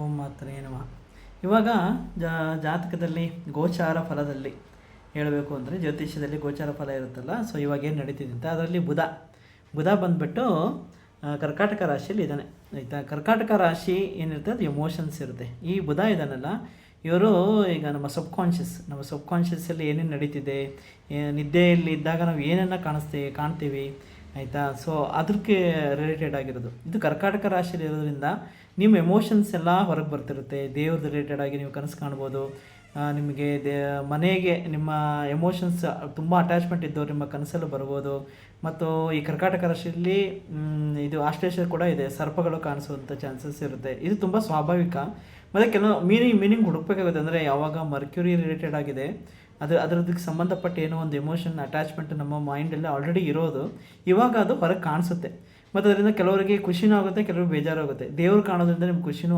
ಓಂ ಮಾತ್ರೇ ನಮಃ. ಇವಾಗ ಜಾತಕದಲ್ಲಿ ಗೋಚಾರ ಫಲದಲ್ಲಿ ಹೇಳಬೇಕು ಅಂದರೆ ಜ್ಯೋತಿಷ್ಯದಲ್ಲಿ ಗೋಚಾರ ಫಲ ಇರುತ್ತಲ್ಲ. ಸೊ ಇವಾಗ ಏನು ನಡೀತಿದೆ ಅಂತ ಅದರಲ್ಲಿ ಬುಧ ಬಂದುಬಿಟ್ಟು ಕರ್ಕಾಟಕ ರಾಶಿಯಲ್ಲಿ ಇದ್ದಾನೆ, ಆಯಿತಾ. ಕರ್ಕಾಟಕ ರಾಶಿ ಏನಿರುತ್ತೆ ಅದು ಎಮೋಷನ್ಸ್ ಇರುತ್ತೆ. ಈ ಬುಧ ಇದ್ದಾನಲ್ಲ, ಇವರು ಈಗ ನಮ್ಮ ಸಬ್ ಕಾನ್ಷಿಯಸ್ಸಲ್ಲಿ ಏನೇನು ನಡೀತಿದೆ, ನಿದ್ದೆಯಲ್ಲಿ ಇದ್ದಾಗ ನಾವು ಏನನ್ನು ಕಾಣ್ತೀವಿ, ಆಯಿತಾ. ಸೊ ಅದಕ್ಕೆ ರಿಲೇಟೆಡ್ ಆಗಿರೋದು ಇದು ಕರ್ಕಾಟಕ ರಾಶಿಯಲ್ಲಿ ಇರೋದ್ರಿಂದ ನಿಮ್ಮ ಎಮೋಷನ್ಸ್ ಎಲ್ಲ ಹೊರಗೆ ಬರ್ತಿರುತ್ತೆ. ದೇವ್ರದ್ದು ರಿಲೇಟೆಡ್ ಆಗಿ ನೀವು ಕನಸು ಕಾಣ್ಬೋದು. ನಿಮಗೆ ಮನೆಗೆ ನಿಮ್ಮ ಎಮೋಷನ್ಸ್ ತುಂಬ ಅಟ್ಯಾಚ್ಮೆಂಟ್ ಇದ್ದವ್ರು ನಿಮ್ಮ ಕನಸಲ್ಲೂ ಬರ್ಬೋದು. ಮತ್ತು ಈ ಕರ್ಕಾಟಕ ರಾಶಿಯಲ್ಲಿ ಇದು ಆಶ್ಲೇಷ ಕೂಡ ಇದೆ, ಸರ್ಪಗಳು ಕಾಣಿಸುವಂಥ ಚಾನ್ಸಸ್ ಇರುತ್ತೆ. ಇದು ತುಂಬ ಸ್ವಾಭಾವಿಕ. ಮತ್ತು ಕೆಲವು ಮೀನಿಂಗ್ ಹುಡುಕಬೇಕಾಗುತ್ತೆ. ಅಂದರೆ ಯಾವಾಗ ಮರ್ಕ್ಯುರಿ ರಿಲೇಟೆಡ್ ಆಗಿದೆ ಅದರದಕ್ಕೆ ಸಂಬಂಧಪಟ್ಟ ಏನೋ ಒಂದು ಎಮೋಷನ್ ಅಟ್ಯಾಚ್ಮೆಂಟ್ ನಮ್ಮ ಮೈಂಡಲ್ಲಿ ಆಲ್ರೆಡಿ ಇರೋದು, ಇವಾಗ ಅದು ಹೊರಗೆ ಕಾಣಿಸುತ್ತೆ. ಮತ್ತು ಅದರಿಂದ ಕೆಲವರಿಗೆ ಖುಷಿನೂ ಆಗುತ್ತೆ, ಕೆಲವರಿಗೆ ಬೇಜಾರಾಗುತ್ತೆ. ದೇವ್ರು ಕಾಣೋದ್ರಿಂದ ನಿಮ್ಗೆ ಖುಷಿನೂ